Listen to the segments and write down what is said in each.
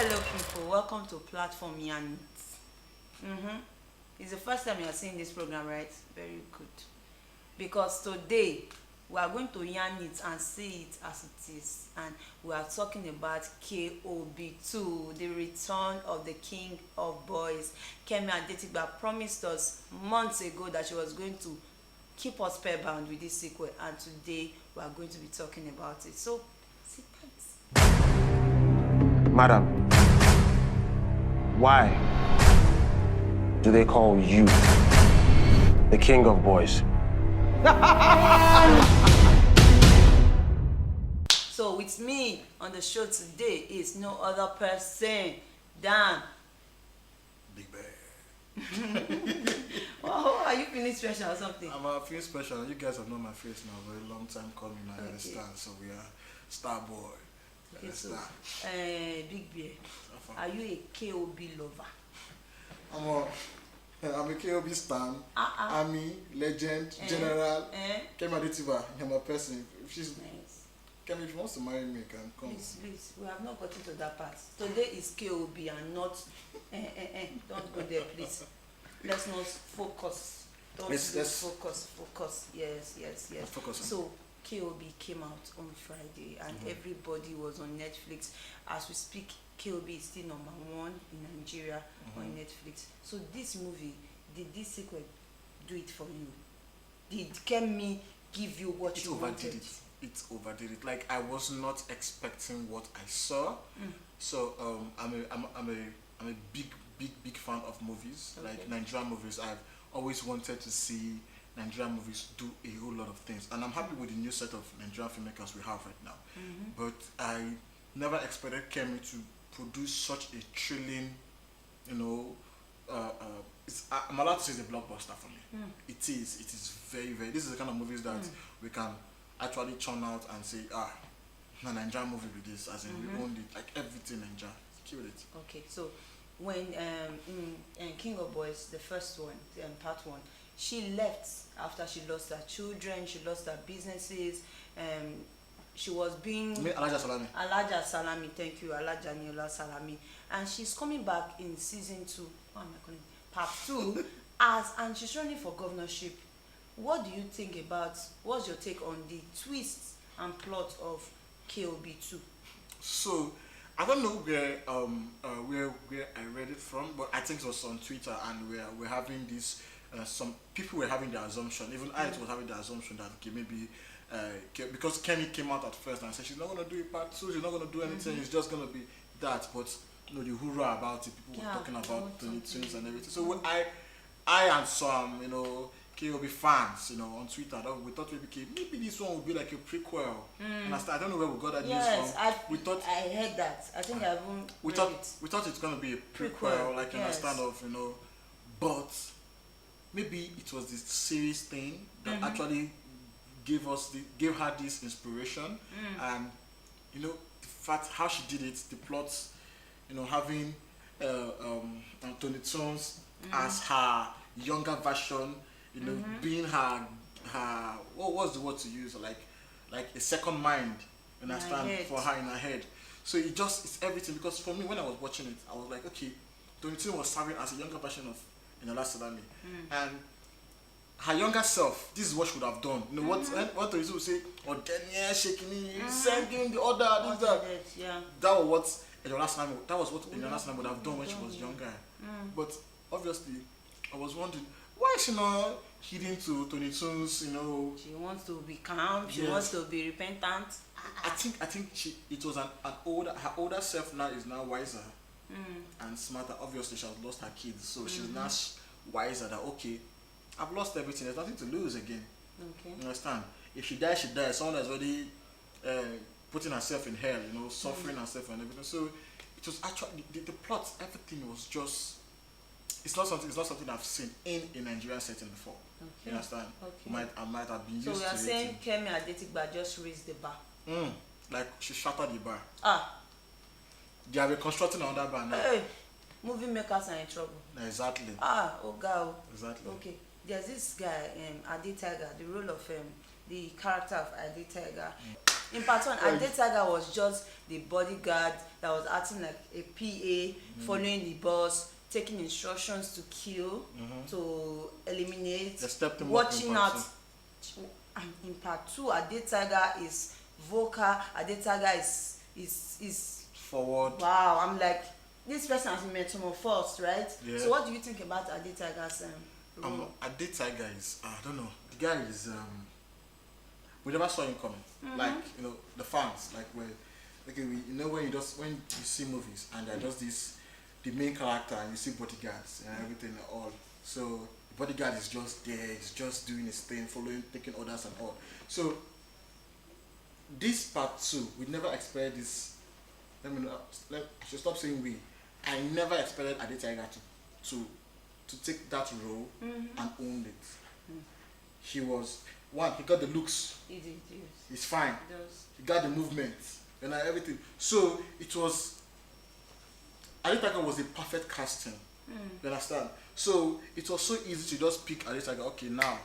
Hello people, welcome to Platform Yarn. It's the first time you are seeing this program, right? Very good. Because today we are going to yarn it and see it as it is, and we are talking about KOB2, the return of the King of Boys. Kemi Adetiba promised us months ago that she was going to keep us spellbound with this sequel, and today we are going to be talking about it. So sit tight. Madam, why do they call you the King of Boys? So with me on the show today is no other person than Bhigbear. Oh, are you feeling special or something? I'm feeling special. You guys have known my face now for a long time coming. I understand. So we are Star Boy. Okay, so, Bhigbear, are you a KOB lover? I'm a KOB stan, army, legend, general. Kemi Adetiba, I'm a person. If she's nice. Kemi, if she wants to marry me, can come. Please, we have not gotten to that part. Today is KOB and not don't go there, please. Let's not focus. Let's focus. Yes. Focus. So KOB came out on Friday and everybody was on Netflix. As we speak, KOB is still #1 in Nigeria on Netflix. So this movie, did this sequel do it for you? Did Kemi give you what you wanted? It overdid it. Like, I was not expecting what I saw. So I'm a big fan of movies, like Nigerian movies. I've always wanted to see Nigerian movies do a whole lot of things, and I'm happy with the new set of Nigerian filmmakers we have right now. But I never expected Kemi to produce such a thrilling, I'm allowed to say it's a blockbuster for me. It is very, very, this is the kind of movies that we can actually churn out and say, a Nigerian movie with this, as in we owned it, like everything Nigeria, killed it. Okay, so when King of Boys, the first one, part 1, she left after she lost her children, she lost her businesses, she was being Alaja Salami, thank you, Alaja Niola Salami, and she's coming back in season 2, what am I calling it? Part 2, and she's running for governorship. What do you think about, what's your take on the twists and plot of KOB2? So I don't know where I read it from, but I think it was on Twitter, and we're having this. Some people were having the assumption, even I was having the assumption that maybe because Kemi came out at first and said she's not gonna do a part 2, she's not gonna do anything, it's just gonna be that. But the hoorah about it, people were talking about Tony Twins and everything. So I and some KOB fans, on Twitter, we thought maybe this one would be like a prequel. And I don't know where we got that news from. I heard that. I think I haven't we thought it's gonna be a prequel, like in a stand of, but maybe it was this series thing that actually gave her this inspiration, and the fact how she did it, the plots, having Tony Tones as her younger version, being her what was the word to use, like a second mind, understand, for her in her head. So it's everything, because for me when I was watching it, I was like, okay, Tony Tones was serving as a younger version of Enola Salami, and her younger self, this is what she would have done. What Tony Tones would say, or Daniel shaking me, sending the order, that was what Enola Salami would have done when she was younger. But obviously, I was wondering, why is she not heeding to Tony Toons? She wants to be calm. She wants to be repentant. I think her older self now is now wiser and smarter. Obviously, she has lost her kids, so she's now wiser that, okay, I've lost everything. There's nothing to lose again. Okay. You understand? If she dies, she dies. Someone that's already putting herself in hell, suffering herself and everything. So it was actually the plot. Everything was just. It's not something I've seen in a Nigerian setting before. Okay. You understand? Okay. I might have been used to it. So we are saying Kemi Adetiba just raised the bar. Like she shattered the bar. They are reconstructing another bar now. Hey, movie makers are in trouble. Exactly. Oh God. Exactly. Okay. There's this guy, Adi Tiger, the role of the character of Adi Tiger. In part one, Adetaga was just the bodyguard that was acting like a PA, following the boss, taking instructions to kill, to eliminate, watching out. And in part two, Adetaga is vocal. Adetaga is forward. Wow, I'm like, this person has been metamorphosed, right? Yeah. So what do you think about Adetaga's role? Adetaga is, I don't know, the guy is, we never saw him coming. Like, you know, the fans, like, okay, you know, when you see movies and they're just the main character, and you see bodyguards and everything and all. So the bodyguard is just there, he's just doing his thing, following, taking orders and all. So this part two, we never expected this. I should stop saying we. I never expected Adetaga to take that role and own it. He was he got the looks. He did, yes. He's fine. He got the movement and everything. So it was, Adetaga was a perfect casting. You understand? So it was so easy to just pick Adetaga. Okay, now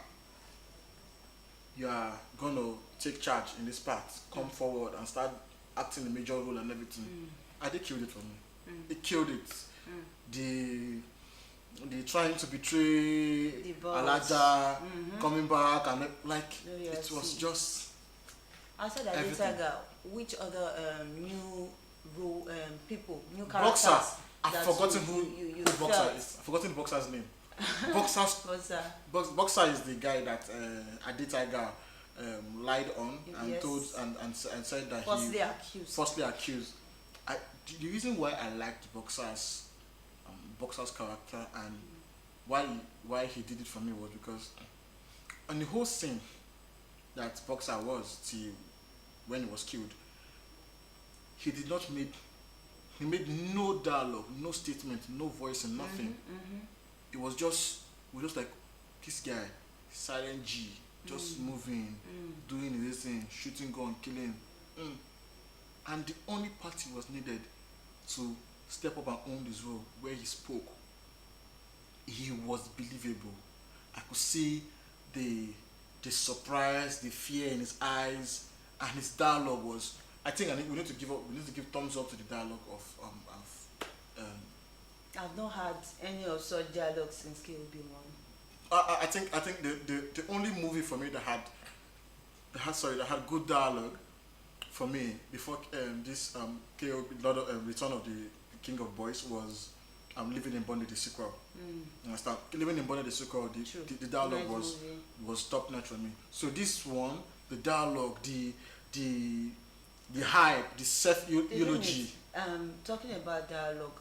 you are gonna take charge in this part. Come forward and start acting a major role and everything. Ade killed it for me. He killed it. The trying to betray Alaja, coming back and it was just. Outside Adetaga, which other new new characters? Boxer. I've forgotten who the boxer is. I've forgotten the boxer's name. Boxer is the guy that Adetaga lied on and told and said that falsely accused. The reason why I liked Boxer's character and why he did it for me was because on the whole scene that Boxer was till when he was killed, he made no dialogue, no statement, no voice and nothing. It was just like this guy, silent G, just moving, doing this thing, shooting gun, killing. And the only part he was needed to step up and own this role, where he spoke, he was believable. I could see the surprise, the fear in his eyes, and his dialogue was. I think we need to give thumbs up to the dialogue of I've not had any of such dialogue since KOB1. I think the only movie for me that had good dialogue for me before this KOB Return of the King of Boys was Living in Bondage, the sequel. Understand? Living in Bondage, the sequel, the dialogue was top notch for me. So this one, the dialogue, the hype, the self-eulogy. Talking about dialogue,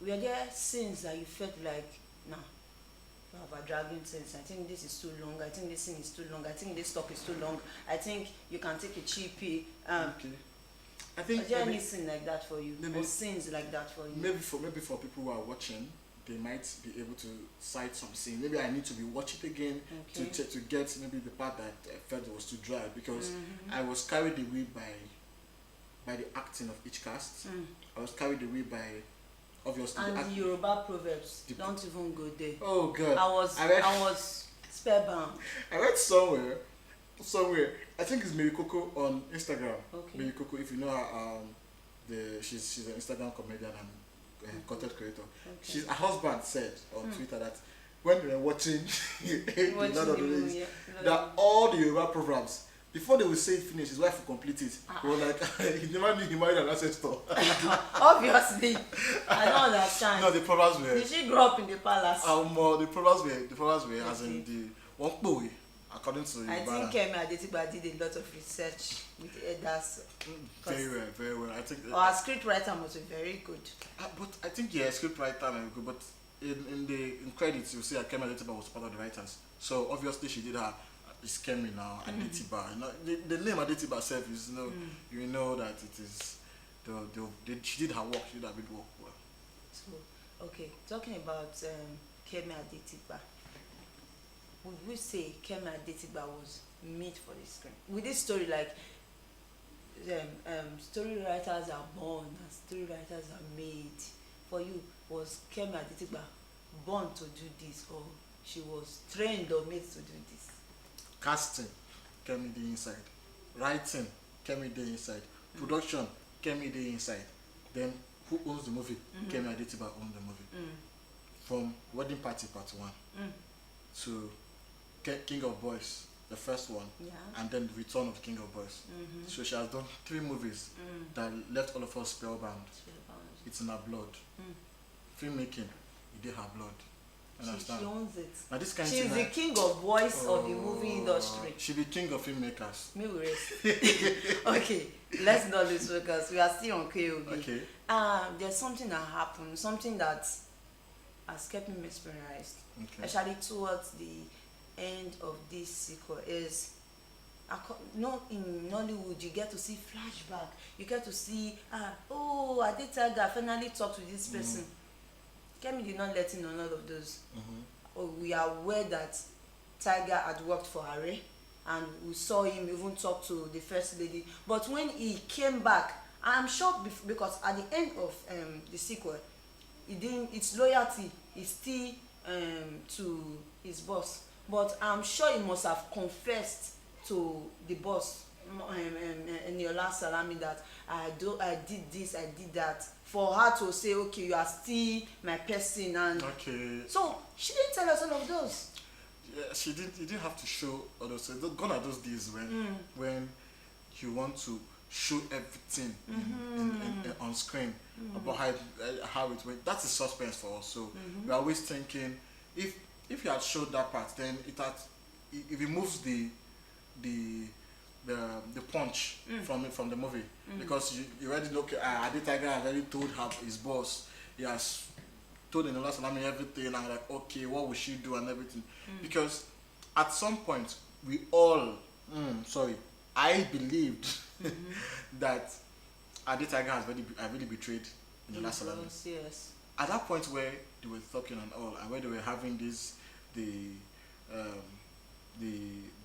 were there scenes that you felt like, nah, you have a dragging sense? I think this is too long. I think this scene is too long. I think this talk is too long. I think you can take a cheapie. Okay. I think. Is there any scene like that for you? Maybe, or scenes like that for you? Maybe for people who are watching, they might be able to cite some scene. Maybe I need to be watch it again to get maybe the part that I felt was too dry, because I was carried away by the acting of each cast. I was carried away by obviously and the Yoruba proverbs. Don't even go there. Oh God! I was spellbound. I read somewhere. I think it's Mirikoko on Instagram. Okay. Mirikoko, if you know her, she's an Instagram comedian and content creator. Okay. Her husband said on Twitter that when they were watching the Lord of the Rings, that all the Yoruba proverbs, before they will say it finish, his wife will complete it. They were like, he never knew he married an ancestor. Obviously, I don't understand. No, the proverbs were. Did she grow up in the palace? The proverbs were as in the one boy, according to I think Kemi Adetigba did a lot of research with the elders. Very well. I think. Our script writer must be very good. But I think script writer very good. But in credits, you see that Kemi Adetigba was part of the writers. So obviously she did her. It's Kemi now, Adetiba. The name Adetiba itself is you know that it is she did her work, she did her big work well. So okay, talking about Kemi Adetiba, would we say Kemi Adetiba was made for the screen? With this story, like story writers are born and story writers are made. For you, was Kemi Adetiba born to do this, or she was trained or made to do this? Casting, Kemi the inside. Writing, Kemi Day inside. Production, Kemi Day inside. Then who owns the movie? Kemi Adetiba owns the movie. From Wedding Party Part 1 to King of Boys, the first one, and then the Return of the King of Boys. So she has done 3 movies that left all of us spellbound. It's in her blood. Filmmaking, it did her blood. Understand? She owns it. Now this kind She's the king of voice of the movie industry. She be king of filmmakers. Me will rest. Okay, let's not lose focus. We are still on KOB. Okay. There's something that happened, something that has kept me mesmerized, especially towards the end of this sequel. Is in Nollywood you get to see flashback. You get to see I did Tiger finally talk to this person. Kemi did not let in on all of those. We are aware that Tiger had worked for Harry, and we saw him even talk to the first lady. But when he came back, I'm shocked because at the end of the sequel, its loyalty is still to his boss. But I'm sure he must have confessed to the boss, Eniola Salami, that I did this, I did that, for her to say, okay, you are still my person. And so she didn't tell us all of those. Yeah, she didn't. You didn't have to show all those. Gone are those days when you want to show everything on screen about how it went. That's a suspense for us. So we're always thinking, if you had showed that part, then it removes the punch from the movie, because you already know. Okay, Adi Tiger has already told his boss. He has told Eniola Salami everything, and I'm like, okay, what will she do and everything? Because at some point we all, I believed that Adi Tiger has really betrayed Eniola Salami. Yes. At that point where they were talking and all, and where they were having the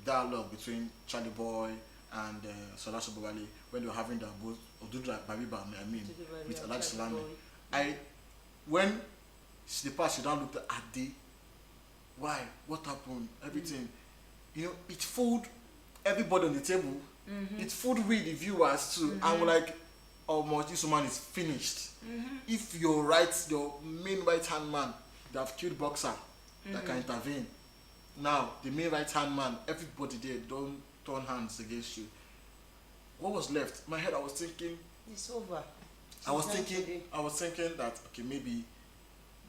dialogue between Charlie Boy and Sola Sobowale, when they were having that both Odudu Bariba, with Alhaji Salami. When the past, she don't look at Adi. Why? What happened? Everything. It fooled everybody on the table. It fooled we, the viewers too. And we're like, oh, this woman is finished. If your main right hand man, they have killed Boxer, that can intervene. Now, the main right hand man, everybody there don't turn hands against you. What was left? My head, I was thinking, it's over. I was thinking that, okay, maybe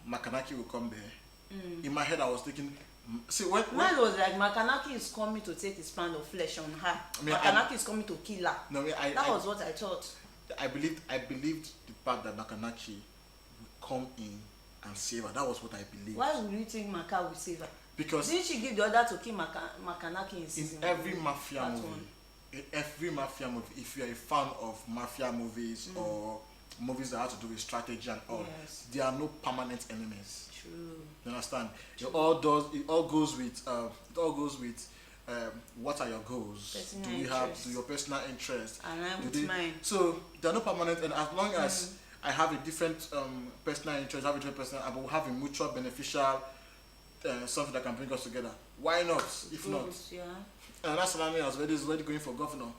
Makanaki will come there. In my head, I was thinking, see, when mine was like, Makanaki is coming to take his pound of flesh on her. Makanaki is coming to kill her. No, that was what I thought. I believed the part that Makanaki would come in and save her. That was what I believed. Why would you think Maka will save her? Because didn't she give the order to kill Makanaki in season every mafia movie? In every mafia movie, if you're a fan of mafia movies or movies that have to do with strategy and all, there are no permanent enemies. True. You understand? True. It all goes with what are your goals? Do your personal interest? Align with mine. So there are no permanent, and as long as I have a different personal interest, I will have a mutual beneficial something that can bring us together. Why not? If not, and that's Salami as well. Is already going for governor.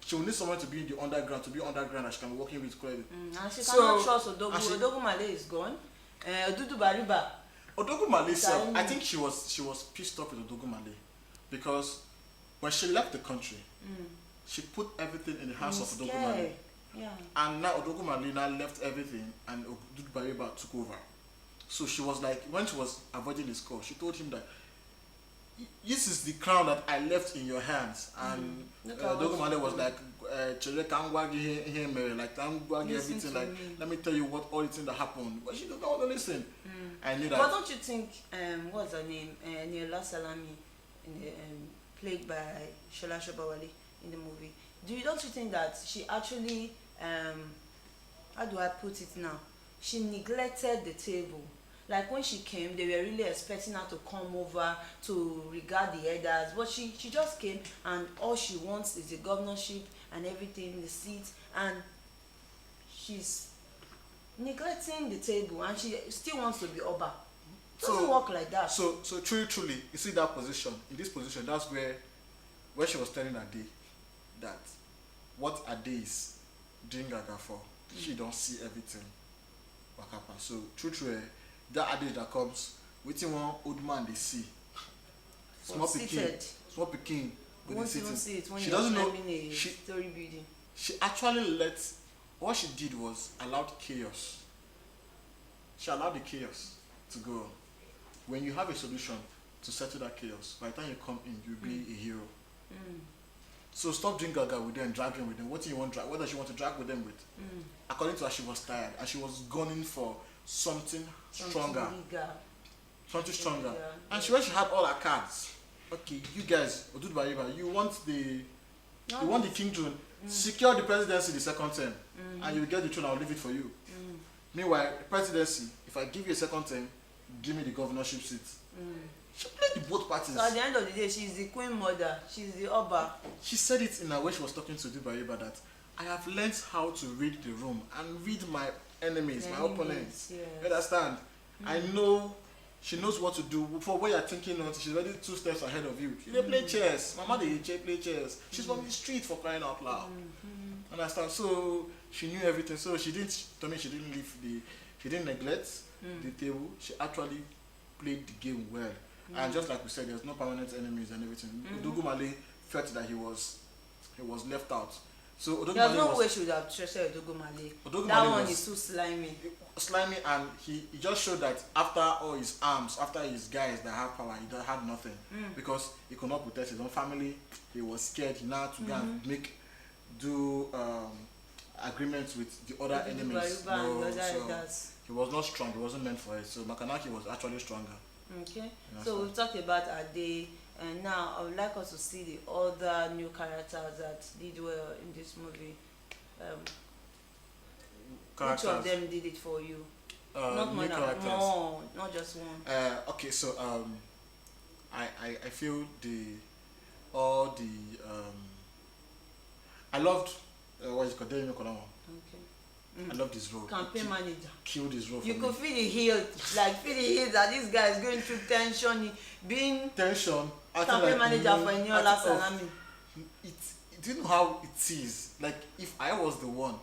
She will need someone to be in the underground, and she can be working with credit. And she cannot trust Odogu. Odogu Male is gone. Odudu Bariba. Odogu Male, I think she was pissed off with Odogu Male, because when she left the country, she put everything in the hands of Odogu Male. Yeah. And now Odogu Male now left everything, and Odudu Bariba took over. So she was like, when she was avoiding his call, she told him that this is the crown that I left in your hands. And Odogu Male was like, everything, like, let me tell you what all the things that happened. But she didn't want to listen. I knew that. But don't you think, what's her name? Eniola Salami, played by Shola Sobowale in the movie. Don't you think that she actually, how do I put it now? She neglected the table. Like when she came, they were really expecting her to come over to regard the elders, but she just came, and all she wants is the governorship and everything, the seat, and she's neglecting the table, and she still wants to be Oba. It doesn't work like that. So truly, you see that position, in this position, that's where she was telling her day that what Ade is doing Gaga for, she don't see everything. Wakapa. So true, that Ade that comes, waiting one old man they see. Small picking. Once you don't see it when she you're doesn't know. climbing a story building. She actually what she did was allowed chaos. She allowed the chaos to go on. When you have a solution to settle that chaos, by the time you come in, you'll be a hero. So stop doing gaga with them, dragging with them. What do you want? What does she want to drag with them with? According to her, she was tired and she was gunning for something stronger. Something stronger. And when she had all her cards, okay, you guys, you want the king throne, secure the presidency the second term, and you will get the throne. I'll leave it for you. Meanwhile, the presidency, if I give you a second term, give me the governorship seat. She played the both parties. So at the end of the day, she's the queen mother. She's the Oba. She said it in a way she was talking to Dubariba that I have learned how to read the room and read my enemies, my opponents. Yes. You understand? I know she knows what to do. For what you're thinking on, she's already 2 steps ahead of you. She play chess. Mama they play chess. She's from the street for crying out loud. Understand? So she knew everything. So she didn't she didn't neglect the table. She actually played the game well. And just like we said, there's no permanent enemies and everything. Odogumale felt that he was left out. So there's no way she would have treasured Odogumale. That one is too slimy. Slimy, and he just showed that after all his arms, after his guys that have power, he had nothing because he could not protect his own family. He was scared. He now had to go and do agreements with the other enemies. He was not strong. He wasn't meant for it. So Makanaki was actually stronger. Okay, so we've talked about Ade, and now I would like us to see the other new characters that did well in this movie. Which of them did it for you? Not more, not just one. Okay, so I feel I loved what is called I loved his role. Campaign manager. Killed his role. You could feel the heat, that this guy is going through tension, being tension. Campaign manager for Eniola Salami. Do you know how it is? Like if I was the one,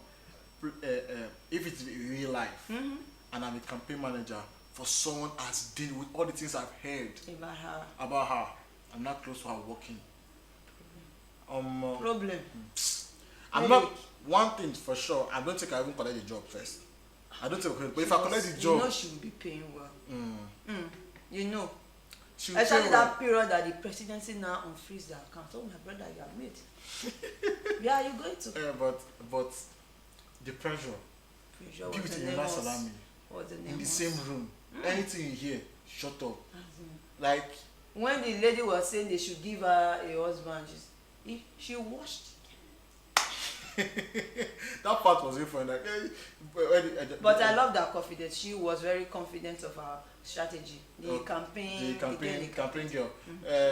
if it's real life, and I'm a campaign manager for someone as dealing with all the things I've heard about her, I'm not close to her working. Problem. I'm not. One thing for sure, I don't think I even collect the job first. I don't think, but if I collect the job, you know she will be paying well. You know, especially that period that the presidency now unfreeze the account. Oh my brother, you have made. Yeah, you going to? But the pressure. Beauty in that salami. In the same room. Anything you hear, shut up. Like when the lady was saying they should give her a husband, she washed. That part was different. Like, but I love that confidence. She was very confident of her strategy. The campaign girl.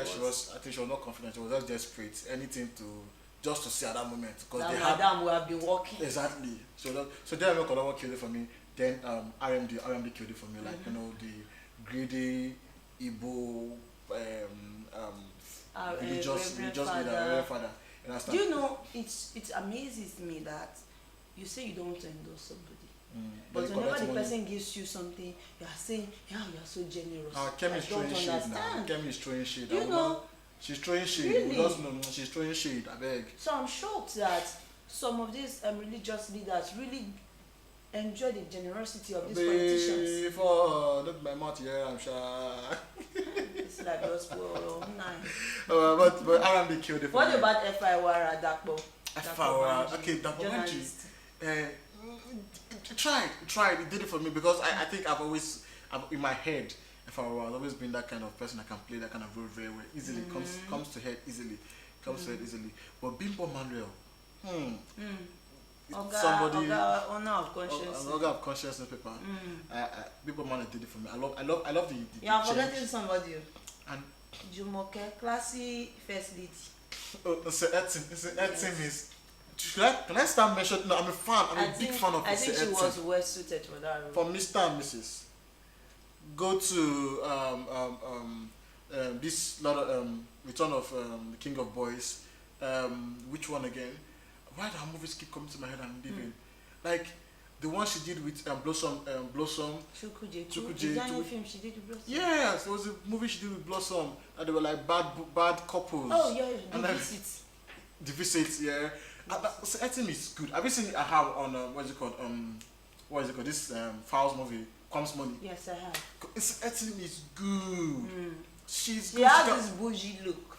She was. I think she was not confident. She was just desperate. Anything to see at that moment because they madam will have been working. Exactly. So then I killed it for me. Then RMD killed it for me. Like the greedy Igbo religious leader, father. Do you know, it amazes me that you say you don't want to endorse somebody, but whenever the person gives you something, you are saying, yeah, you are so generous. Kemi is throwing shade now. Kemi is throwing shade. You know, she's throwing shade. Really? Know, she's throwing shade, I beg. So I'm shocked that some of these religious leaders really enjoy the generosity of these politicians. Before look my mouth here, I'm sure. It's like gospel 9. But RMD killed it. What about FIWR Dakpo? FIWR, okay, Dakpo tried. It did it for me because I think I've always in my head. FIWR has always been that kind of person that can play that kind of role very well, easily comes to head easily, But Bimbo Manuel, somebody owner of consciousness. Owner of consciousness paper. Bimbo Manuel did it for me. I love the you are forgetting somebody. And Jumoke, classy first lady. Oh, it's Etim is. Can I start mentioning? No, I'm a fan. I'm a big fan of Mr. I think she was well suited for that role. For Mr. and Mrs. Go to this lot of Return of the King of Boys. Which one again? why do her movies keep coming to my head and leaving? Like the one she did with Blossom. Chukuje. Chukuje. Is there any film she did with Blossom? Yes, there was a movie she did with Blossom, and they were like bad couples. Oh yeah, and the like, Visit. The Visit, yeah. So I think it's good. Have you seen I have on what is it called? This Fowls movie, Comes Money. Yes, I have. I think it's good. She's She good. has this bougie look.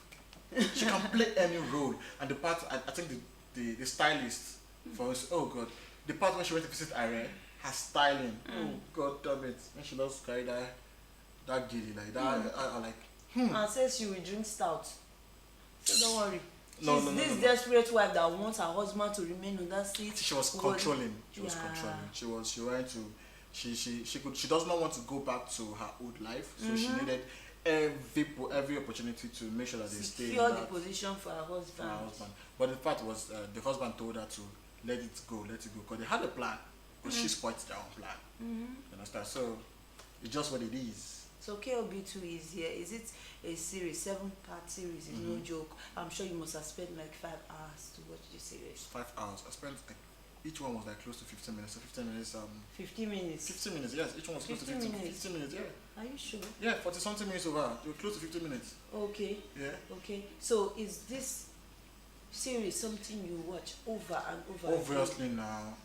She can play any role, and the part I think the stylist for us, oh god, the part when she went to visit Irene, her styling, oh god damn it, when she loves carry that giddy like that, I like And says she will drink stout. So don't worry. No, She's this desperate wife that wants her husband to remain on that seat. she was controlling. She was Yeah. controlling. She wanted to. She does not want to go back to her old life, so she needed every opportunity to make sure that they stay in secure the that position for her husband. But the fact was, the husband told her to let it go, because they had a plan, but she spoiled their own plan. You understand? So it's just what it is. So KOB2 is here. Is it a series, 7-part series? It's no joke. I'm sure you must have spent like 5 hours to watch this series. 5 hours. I spent like, each one was like close to 15 minutes. So 15 minutes. 50 minutes. 15 minutes. Yes, each one was close to 15 minutes. 15 minutes. Yeah. Are you sure? Yeah, 40 something minutes over. They were close to 15 minutes. Okay. Yeah. Okay. So is this series something you watch over and over? Obviously now.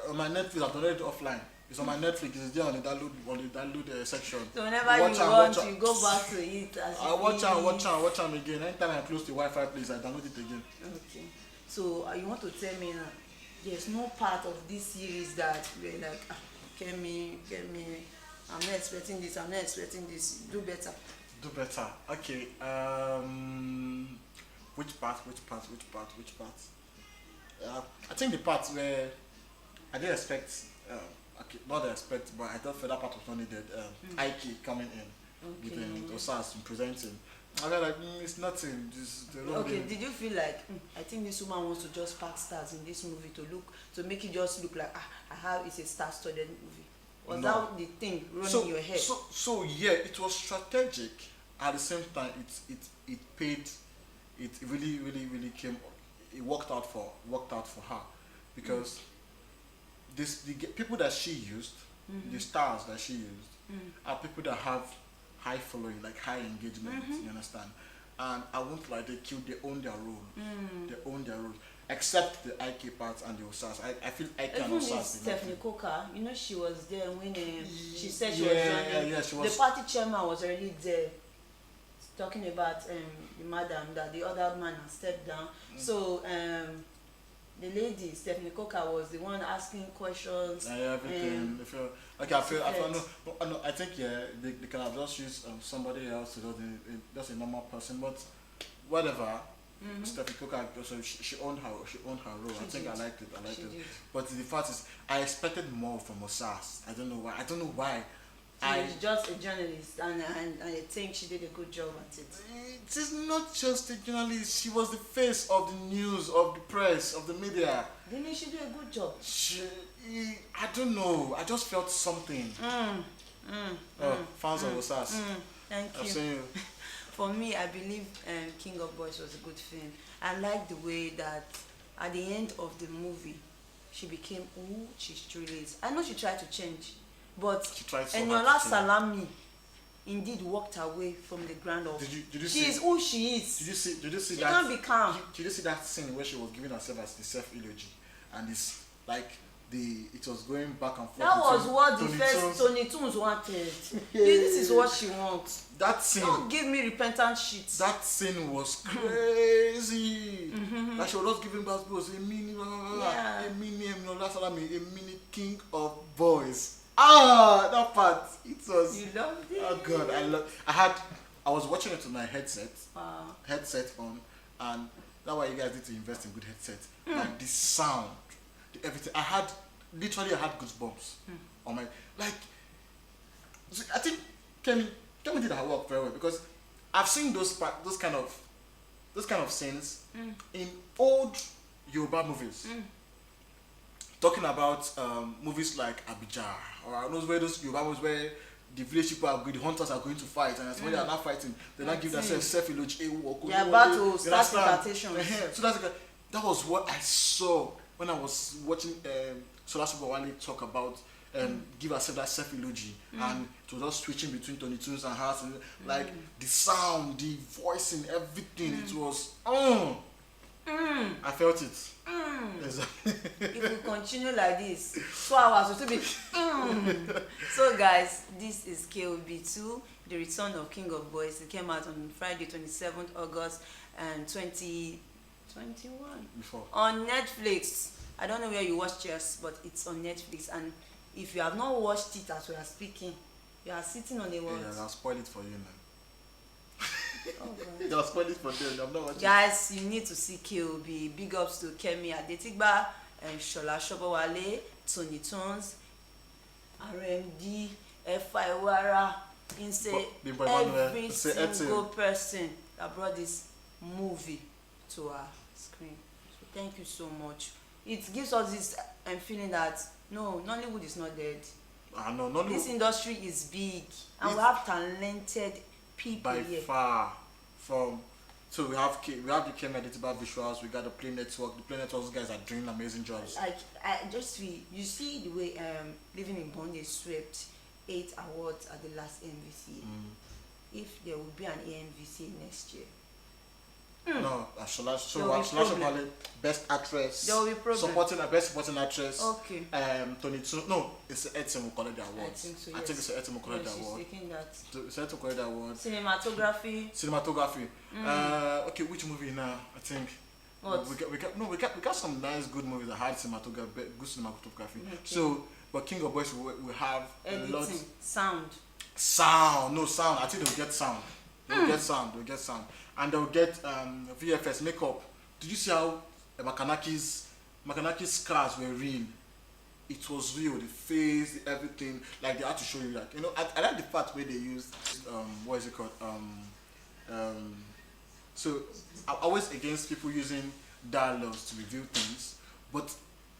On my Netflix, I've downloaded it offline. It's on my Netflix. It's there on the download section. So whenever you want, you go back to it. I watch them again. Anytime I close the Wi-Fi place, I download it again. Okay. So you want to tell me now? There's no part of this series that we're like, get me. I'm not expecting this. Do better. Do better. Okay. Which part? I think the part where I didn't expect. Okay, not expect, but I thought for that part was not needed. Ike coming in with Osas presenting. I was like, it's nothing. Okay, did you feel like I think this woman wants to just pack stars in this movie to make it just look like it's a star-studded movie? Was that the thing running in your head? So yeah, it was strategic. At the same time, it paid. It really came. It worked out for her, because the people that she used, the stars that she used, are people that have high following, like high engagement. You understand? And I won't lie, they own their role. They own their role, except the IK part and the Osas. I feel IK and Even Osas. Stephanie Coker, she was there when she said she she was. The party chairman was already there, talking about the madam that the other man has stepped down. So the lady Stephanie Coker was the one asking questions. Everything. I think they can have just used somebody else to do just a normal person, but whatever. Stephanie Coker, so she owned her role. I think I liked it. But the fact is, I expected more from Osas. I don't know why. She's just a journalist, and I think she did a good job at it. It is not just a journalist. She was the face of the news, of the press, of the media. Didn't she do a good job? I don't know. I just felt something. Fans of Osas. Thank you. I've seen you. For me, I believe King of Boys was a good film. I like the way that at the end of the movie, she became who she truly is. I know she tried to change, but Eniola Salami indeed walked away from the ground of. She is who she is. Did you see she that? Can't be calm. Did you see that scene where she was giving herself as the self-eulogy, and it's like it was going back and forth. That was what the first Tony Toons wanted. This is what she wants. That scene. Don't give me repentant shit. That scene was crazy. Like she was just giving back to a mini King of Boys. That part. It was. You loved it. Oh God, I was watching it with my headset. Wow. Headset on, and that's why you guys need to invest in good headsets. Like the sound, everything. I had goosebumps on my I think Kemi did her work very well, because I've seen those kind of scenes in old Yoruba movies. Talking about movies like Abijah, or those Yoruba movies where the village people the hunters are going to fight, and when they are not fighting, they not give themselves self-eulogy. They are about to start invitation. So that's That was what I saw when I was watching Sola Sobowale talk about give herself that self-eulogy, and it was just switching between Tony Tunes and hers, and like the sound, the voicing, everything. It was I felt it. Exactly. If we continue like this, 2 hours will be. So guys, this is KOB2, the return of King of Boys. It came out on Friday, 27th August, and 2021 Before. on Netflix. I don't know where you watch Chess, but it's on Netflix. And if you have not watched it as we are speaking, you are sitting on the wall. Yeah, I'll spoil it for you now. Oh, God. I'll spoil it for them. I'm not watching. Guys, you need to see KOB. Big ups to Kemi Adetigba and Sola Sobowale, Tony Tunes, RMD, F.I. Wara, every single person that brought this movie to our screen. So thank you so much. It gives us this feeling that no, Nollywood is not dead. No, Nollywood. This industry is big, and we have talented people by here. far. So we have the Kemi Adetigba visuals. We got the Play Network. The Play Network, those guys are doing amazing jobs. Like I just feel, you see the way Living in Bondage swept 8 awards at the last MVC. If there will be an AMVC next year, no, Sola Sobowale, Best Actress. There will be problem. Best Supporting Actress. Okay. Tony Tunes. No, it's the Etim who collect the award. I think so. I Yes. think it's the Etim who collect the She's award. taking that. It's the Etim who collect the award. Cinematography. Okay, which movie now? I think What? we got some nice good movies that had cinematography, good cinematography. Okay. So, but King of Boys we have a lot. Editing, sound. Sound. I think they'll get sound. They'll get sound, and they'll get VFX makeup. Did you see how Makanaki's scars were real? It was real. The face, everything. Like they had to show you that. I like the fact where they used what is it called? So I'm always against people using dialogues to reveal things, but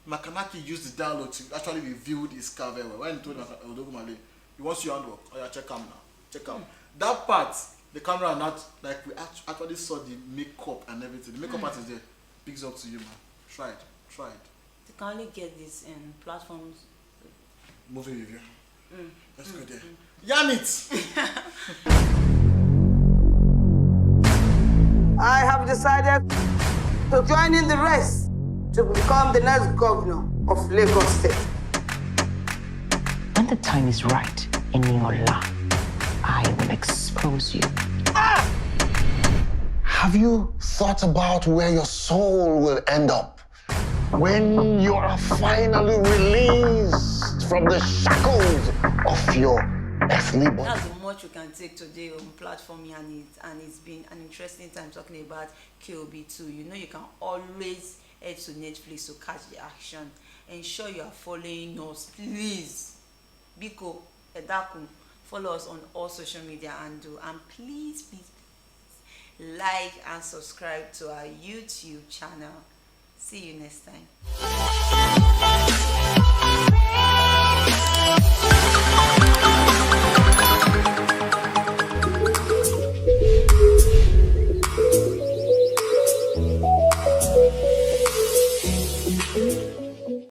Makanaki used the dialogue to actually reveal the scar very well. When he told Odogumale, he wants you handwork. Oh yeah, check out now. Check out. That part, the camera not like we actually saw the makeup and everything. The makeup part is there. Bigs up to you, man. Try it. You can only get this in platforms. Movie review. Let's go there. Yarn it! I have decided to join in the race to become the next governor of Lagos State. When the time is right, Eniola, I will expose you. Have you thought about where your soul will end up when you are finally released from the shackles of your earthly body? That's the much we can take today on Plat4om, and it's been an interesting time talking about KOB2. You can always head to Netflix to catch the action. Ensure you are following us, please. Biko, Edakun, follow us on all social media and please like and subscribe to our YouTube channel. See you next time.